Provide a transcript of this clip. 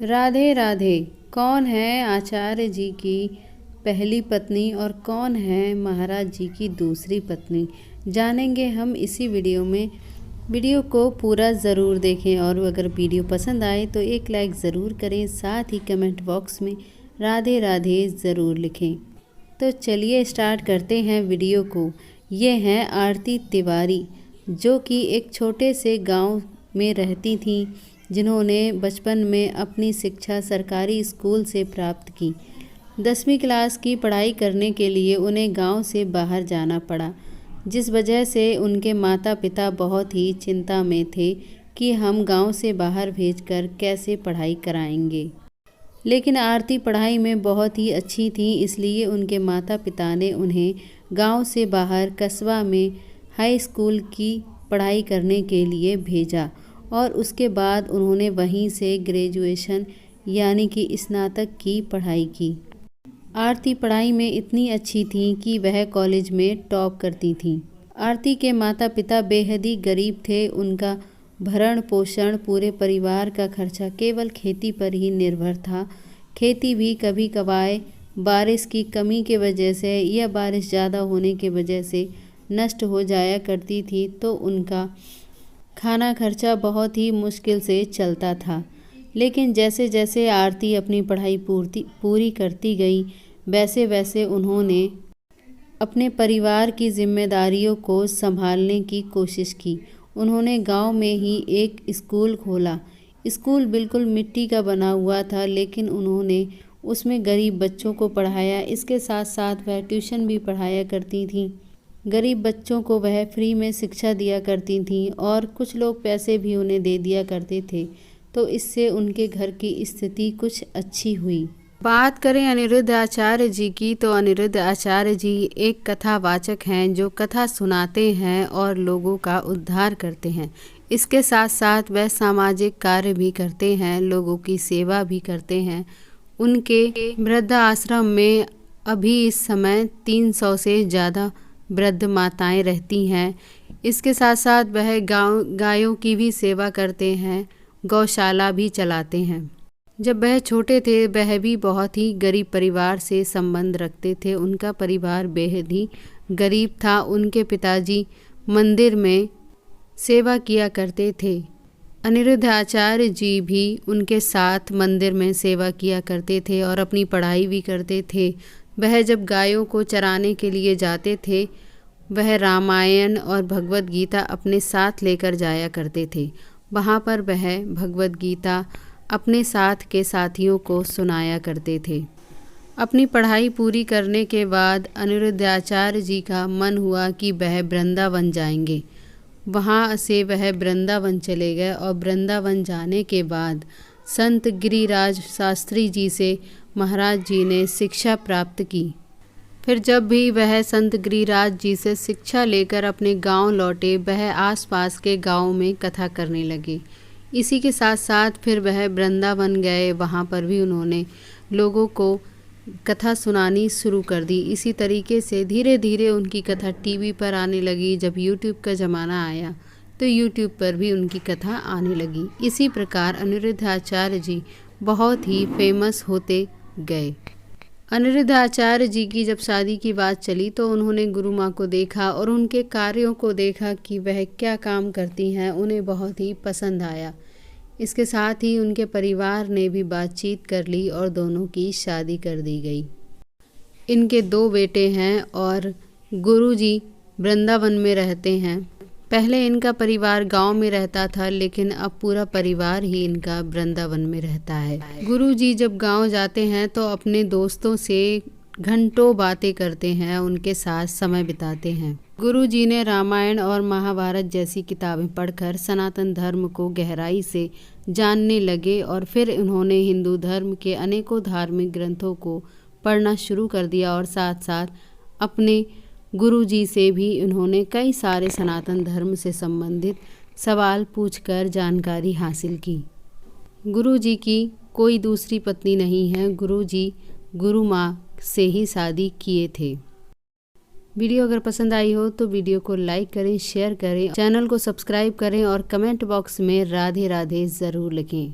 राधे राधे। कौन है आचार्य जी की पहली पत्नी और कौन है महाराज जी की दूसरी पत्नी, जानेंगे हम इसी वीडियो में। वीडियो को पूरा ज़रूर देखें और अगर वीडियो पसंद आए तो एक लाइक ज़रूर करें, साथ ही कमेंट बॉक्स में राधे राधे ज़रूर लिखें। तो चलिए स्टार्ट करते हैं वीडियो को। ये हैं आरती तिवारी, जो कि एक छोटे से गांव में रहती थीं, जिन्होंने बचपन में अपनी शिक्षा सरकारी स्कूल से प्राप्त की। 10वीं क्लास की पढ़ाई करने के लिए उन्हें गांव से बाहर जाना पड़ा, जिस वजह से उनके माता पिता बहुत ही चिंता में थे कि हम गांव से बाहर भेजकर कैसे पढ़ाई कराएंगे। लेकिन आरती पढ़ाई में बहुत ही अच्छी थी, इसलिए उनके माता पिता ने उन्हें गांव से बाहर कस्बा में हाई स्कूल की पढ़ाई करने के लिए भेजा और उसके बाद उन्होंने वहीं से ग्रेजुएशन यानी कि स्नातक की पढ़ाई की। आरती पढ़ाई में इतनी अच्छी थी कि वह कॉलेज में टॉप करती थी। आरती के माता पिता बेहद ही गरीब थे। उनका भरण पोषण, पूरे परिवार का खर्चा केवल खेती पर ही निर्भर था। खेती भी कभी कभार बारिश की कमी के वजह से या बारिश ज़्यादा होने के वजह से नष्ट हो जाया करती थी, तो उनका खाना खर्चा बहुत ही मुश्किल से चलता था। लेकिन जैसे जैसे आरती अपनी पढ़ाई पूरी करती गई, वैसे वैसे उन्होंने अपने परिवार की जिम्मेदारियों को संभालने की कोशिश की। उन्होंने गांव में ही एक स्कूल खोला। स्कूल बिल्कुल मिट्टी का बना हुआ था, लेकिन उन्होंने उसमें गरीब बच्चों को पढ़ाया। इसके साथ साथ वह ट्यूशन भी पढ़ाया करती थीं। गरीब बच्चों को वह फ्री में शिक्षा दिया करती थीं और कुछ लोग पैसे भी उन्हें दे दिया करते थे, तो इससे उनके घर की स्थिति कुछ अच्छी हुई। बात करें अनिरुद्ध आचार्य जी की, तो अनिरुद्ध आचार्य जी एक कथावाचक हैं जो कथा सुनाते हैं और लोगों का उद्धार करते हैं। इसके साथ साथ वह सामाजिक कार्य भी करते हैं, लोगों की सेवा भी करते हैं। उनके वृद्ध आश्रम में अभी इस समय 300 से ज़्यादा वृद्ध माताएं रहती हैं। इसके साथ साथ वह गायों की भी सेवा करते हैं, गौशाला भी चलाते हैं। जब वह छोटे थे वह भी बहुत ही गरीब परिवार से संबंध रखते थे। उनका परिवार बेहद ही गरीब था। उनके पिताजी मंदिर में सेवा किया करते थे। अनिरुद्ध आचार्य जी भी उनके साथ मंदिर में सेवा किया करते थे और अपनी पढ़ाई भी करते थे। वह जब गायों को चराने के लिए जाते थे, वह रामायण और भगवत गीता अपने साथ लेकर जाया करते थे। वहाँ पर वह भगवत गीता अपने साथ के साथियों को सुनाया करते थे। अपनी पढ़ाई पूरी करने के बाद अनिरुद्ध आचार्य जी का मन हुआ कि वह वृंदावन जाएंगे। वहाँ से वह वृंदावन चले गए और वृंदावन जाने के बाद संत गिरिराज शास्त्री जी से महाराज जी ने शिक्षा प्राप्त की। फिर जब भी वह संत गिरिराज जी से शिक्षा लेकर अपने गांव लौटे, वह आसपास के गांव में कथा करने लगे। इसी के साथ साथ फिर वह वृंदावन गए। वहाँ पर भी उन्होंने लोगों को कथा सुनानी शुरू कर दी। इसी तरीके से धीरे धीरे उनकी कथा टीवी पर आने लगी। जब यूट्यूब का ज़माना आया तो यूट्यूब पर भी उनकी कथा आने लगी। इसी प्रकार अनिरुद्ध आचार्य जी बहुत ही फेमस होते गए। अनिरुद्ध आचार्य जी की जब शादी की बात चली तो उन्होंने गुरु माँ को देखा और उनके कार्यों को देखा कि वह क्या काम करती हैं। उन्हें बहुत ही पसंद आया। इसके साथ ही उनके परिवार ने भी बातचीत कर ली और दोनों की शादी कर दी गई। इनके 2 बेटे हैं और गुरु जी वृंदावन में रहते हैं। पहले इनका परिवार गांव में रहता था, लेकिन अब पूरा परिवार ही इनका वृंदावन में रहता है। गुरु जी जब गांव जाते हैं तो अपने दोस्तों से घंटों बातें करते हैं, उनके साथ समय बिताते हैं। गुरु जी ने रामायण और महाभारत जैसी किताबें पढ़कर सनातन धर्म को गहराई से जानने लगे और फिर उन्होंने हिंदू धर्म के अनेकों धार्मिक ग्रंथों को पढ़ना शुरू कर दिया और साथ साथ अपने गुरु जी से भी उन्होंने कई सारे सनातन धर्म से संबंधित सवाल पूछकर जानकारी हासिल की। गुरु जी की कोई दूसरी पत्नी नहीं है। गुरु जी गुरु माँ से ही शादी किए थे। वीडियो अगर पसंद आई हो तो वीडियो को लाइक करें, शेयर करें, चैनल को सब्सक्राइब करें और कमेंट बॉक्स में राधे राधे ज़रूर लिखें।